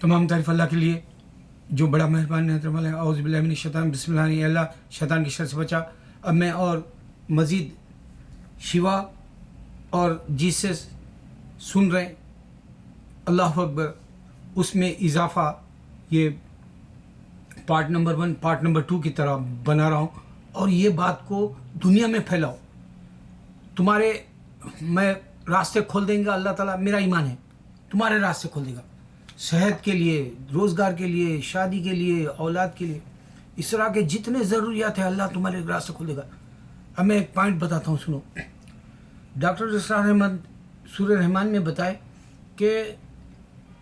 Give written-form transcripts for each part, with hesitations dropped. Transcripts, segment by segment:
तमाम तारीफ़ अल्लाह के लिए जो बड़ा मेहरबान रहने वाला है। औज़ु बिल्लाहि मिनश शैतानिर बिस्मिल्लाह। अल्लाह शैतान की शर से बचा। अब मैं और मज़ीद शिवा और जीसस सुन रहे अल्लाह अकबर, उसमें इजाफ़ा ये पार्ट नंबर 1 पार्ट नंबर 2 की तरह बना रहा हूँ और ये बात को दुनिया में फैलाओ। तुम्हारे मैं रास्ते खोल देंगे अल्लाह ताला, मेरा ईमान है तुम्हारे रास्ते खोल देगा, सेहत के लिए, रोज़गार के लिए, शादी के लिए, औलाद के लिए, इस तरह के जितने ज़रूरियात है अल्लाह तुम्हारे रास्ते खोल देगा। अब मैं एक पॉइंट बताता हूँ, सुनो। डॉक्टर इसरार अहमद सूरह रहमान में बताए कि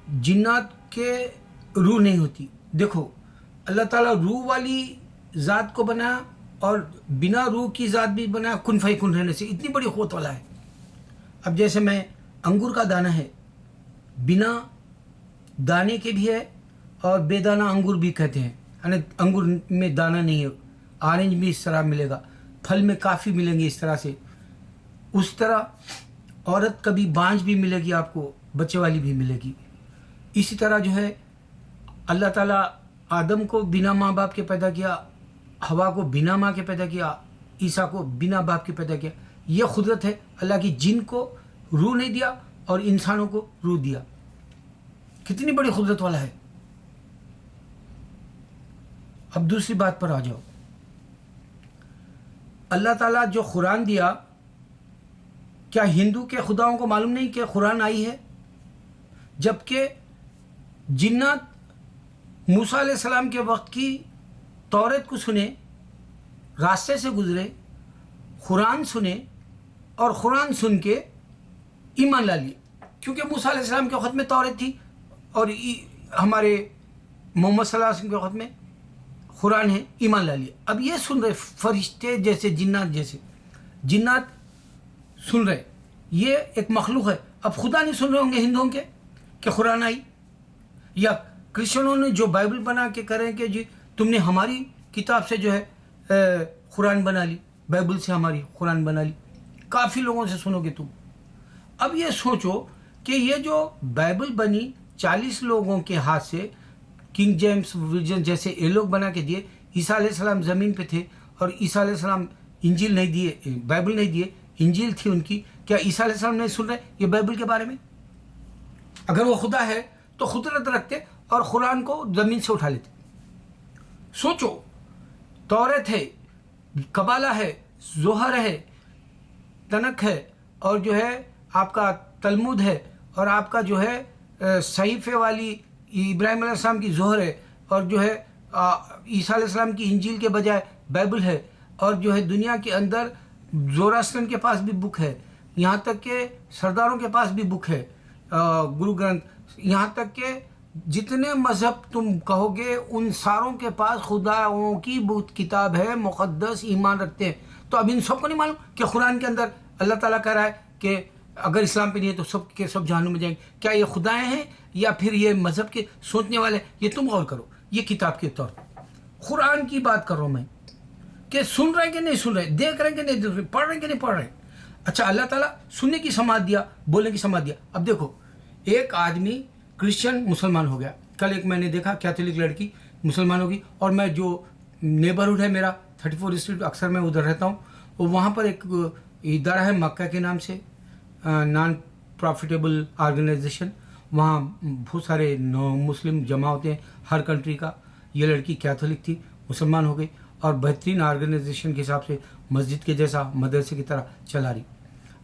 जिन्नात के रूह नहीं होती। देखो अल्लाह ताला रूह वाली ज़ात को बनाया और बिना रूह की ज़ात भी बनाया, कुन फयकुन रहने से, इतनी बड़ी क़ुव्वत वाला है। अब जैसे मैं अंगूर का दाना है, बिना दाने के भी है और बेदाना अंगूर भी कहते हैं, यानी अंगूर में दाना नहीं है। ऑरेंज भी इस तरह मिलेगा, फल में काफ़ी मिलेंगे इस तरह से। उस तरह औरत कभी बांझ भी मिलेगी आपको, बच्चे वाली भी मिलेगी। इसी तरह जो है अल्लाह ताला आदम को बिना माँ बाप के पैदा किया, हवा को बिना माँ के पैदा किया, ईसा को बिना बाप के पैदा किया। ये खुदरत है अल्लाह की। जिन को रूह नहीं दिया और इंसानों को रूह दिया, कितनी बड़ी खुदरत वाला है। अब दूसरी बात पर आ जाओ। अल्लाह ताला जो कुरान दिया, क्या हिंदू के खुदाओं को मालूम नहीं कि कुरान आई है? जबकि जिन्नात मूसा अलैहिस्सलाम के वक्त की तौरात को सुने, रास्ते से गुजरे, कुरान सुने और कुरान सुन के ईमान ला लिए, क्योंकि मूसा अलैहिस्सलाम के वक्त में तौरात थी और हमारे मोहम्मद सल्लल्लाहु अलैहि वसल्लम के वक्त में कुरान है, ईमान ला लिया। अब ये सुन रहे फरिश्ते जैसे, जिन्नात जैसे, जिन्नात सुन रहे, ये एक मखलूक है। अब खुदा नहीं सुन रहे होंगे हिंदुओं के कि कुरान आई, या क्रिश्चियनों ने जो बाइबल बना के करें कि जी तुमने हमारी किताब से जो है कुरान बना ली, बाइबल से हमारी कुरान बना ली। काफ़ी लोगों से सुनोगे तुम। अब ये सोचो कि ये जो बाइबल बनी 40 लोगों के हाथ से, किंग जेम्स वर्जन जैसे ये लोग बना के दिए। ईसा अलैहिस्सलाम ज़मीन पे थे और ईसा अलैहिस्सलाम इंजील नहीं दिए, बाइबल नहीं दिए, इंजील थी उनकी। क्या ईसा अलैहिस्सलाम नहीं सुन रहे ये बाइबल के बारे में? अगर वो खुदा है तो खुदरत रखते और कुरान को ज़मीन से उठा लेते। सोचो, तौरात है, कबाला है, ज़ोहर है, तनक है, और जो है आपका तलमुद है, और आपका जो है सहीफ़े वाली इब्राहिम अलैहिस्सलाम की ज़ोहर है, और जो है ईसा अलैहिस्सलाम की इंजील के बजाय बाइबल है, और जो है दुनिया के अंदर ज़ोरास्ट्रन के पास भी बुक है, यहाँ तक के सरदारों के पास भी बुक है, गुरु ग्रंथ, यहाँ तक के जितने मज़हब तुम कहोगे उन सारों के पास खुदाओं की बुत किताब है, मुक़द्दस ईमान रखते हैं। तो अब इन सबको नहीं मालूम कि कुरान के अंदर अल्लाह ताला कह रहा है कि अगर इस्लाम पे नहीं है तो सब के सब जहन्नुम में जाएंगे। क्या ये खुदाएँ हैं या फिर ये मज़हब के सोचने वाले? ये तुम गौर करो। ये किताब के तौर पर कुरान की बात कर रहा हूँ मैं, कि सुन रहे हैं कि नहीं सुन रहे, देख रहे हैं कि नहीं देख रहे, पढ़ रहे हैं कि नहीं पढ़ रहे। अच्छा, अल्लाह ताला सुनने की समात दिया, बोलने की समात दिया। अब देखो, एक आदमी क्रिश्चियन मुसलमान हो गया। कल एक मैंने देखा कैथोलिक लड़की मुसलमान होगी, और मैं जो नेबरहुड है मेरा 34 स्ट्रीट, अक्सर मैं उधर रहता हूँ, और वहाँ पर एक इदारा है मक्का के नाम से, नॉन प्रॉफिटेबल ऑर्गेनाइजेशन। वहाँ बहुत सारे मुस्लिम जमा होते हैं हर कंट्री का। ये लड़की कैथोलिक थी, मुसलमान हो गई, और बेहतरीन ऑर्गेनाइजेशन के हिसाब से मस्जिद के जैसा मदरसे की तरह चला रही।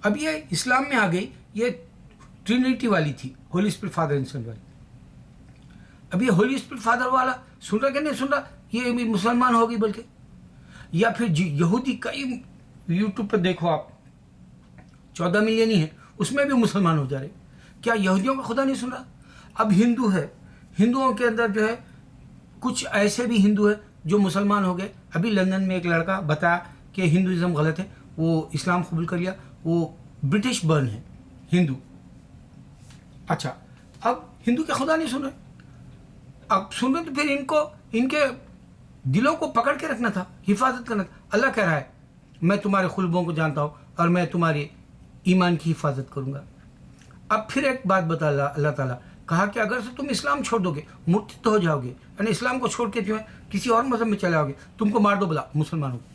अब ये इस्लाम में आ गई, ये ट्रिनिटी वाली थी, होली स्पिरिट फादर एंड सन वाली। अब ये होली स्पिरिट फादर वाला सुन रहा कि नहीं सुन रहा, ये भी मुसलमान हो गई। बल्कि या फिर यहूदी, कई यूट्यूब पर देखो आप, 14 मिलियन ही है, उसमें भी मुसलमान हो जा रहे। क्या यहूदियों का खुदा नहीं सुन रहा? अब हिंदू है, हिंदुओं के अंदर जो है कुछ ऐसे भी हिंदू है जो मुसलमान हो गए। अभी लंदन में एक लड़का बताया कि हिंदुज़म गलत है, वो इस्लाम कबूल कर लिया, वो ब्रिटिश बर्न है हिंदू। अच्छा, अब हिंदू के खुदा नहीं सुन रहे। अब सुन रहे तो फिर इनको, इनके दिलों को पकड़ के रखना था, हिफाजत करना था। अल्लाह कह रहा है मैं तुम्हारे खुलबों को जानता हूँ और मैं तुम्हारे ईमान की हिफाजत करूँगा। अब फिर एक बात बता अल्लाह ताला کہا کہ اگر سے تم اسلام چھوڑ دو گے مرتد ہو جاؤ گے، یعنی اسلام کو چھوڑ کے جو ہے کسی اور مذہب میں چلے جاؤ گے، تم کو مار دو بلا مسلمانوں کو.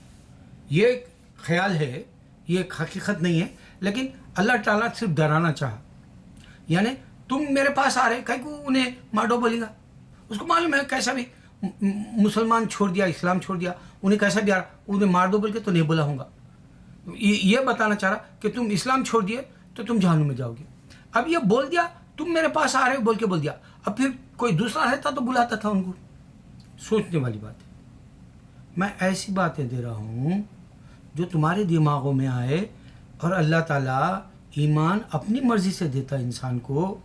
یہ ایک خیال ہے، یہ ایک حقیقت نہیں ہے، لیکن اللہ تعالیٰ صرف ڈرانا چاہا. یعنی تم میرے پاس آ رہے کہیں کو انہیں مار دو بولے گا، اس کو معلوم ہے کیسا بھی مسلمان چھوڑ دیا، اسلام چھوڑ دیا، انہیں کیسا بھی آ رہا انہیں مار دو بول کے تو نہیں بولا ہوں گا. یہ بتانا چاہ رہا کہ تم اسلام چھوڑ دیے تو تم جہنم میں جاؤ گے. اب یہ بول دیا تم میرے پاس آ رہے ہو بول کے بول دیا. اب پھر کوئی دوسرا رہتا تو بلاتا تھا ان کو. سوچنے والی بات ہے. میں ایسی باتیں دے رہا ہوں جو تمہارے دماغوں میں آئے، اور اللہ تعالیٰ ایمان اپنی مرضی سے دیتا انسان کو،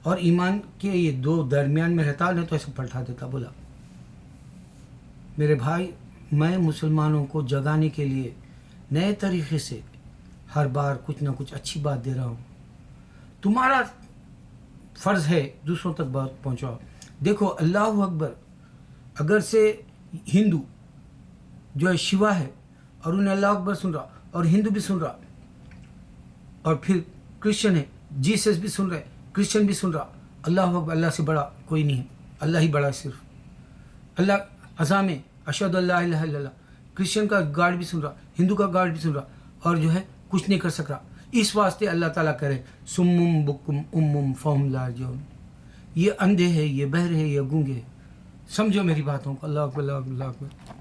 اور ایمان کے یہ دو درمیان میں رہتا نہیں تو ایسے پلٹا دیتا. بولا میرے بھائی میں مسلمانوں کو جگانے کے لیے نئے طریقے سے ہر بار کچھ نہ کچھ اچھی بات دے رہا ہوں. تمہارا فرض ہے دوسروں تک بات پہنچاؤ. دیکھو اللہ اکبر، اگر سے ہندو جو ہے شیوا ہے اور انہیں اللہ اکبر سن رہا، اور ہندو بھی سن رہا، اور پھر کرسچن ہے جیسس بھی سن رہے، کرسچن بھی سن رہا، اللہ اکبر، اللہ سے بڑا کوئی نہیں ہے، اللہ ہی بڑا ہے. صرف اللہ اذان میں اشہد اللہ الہ الا اللہ، کرسچن کا گاڈ بھی سن رہا، ہندو کا گاڈ بھی سن رہا، اور جو ہے کچھ نہیں کر سک رہا. اس واسطے اللہ تعالیٰ کرے سمم بکم امم فہم لا یرجعون. یہ اندھے ہے، یہ بہرے ہے، یہ گونگے ہے. سمجھو میری باتوں کو. اللہ اکبر، اللہ اکبر، اللہ اکبر.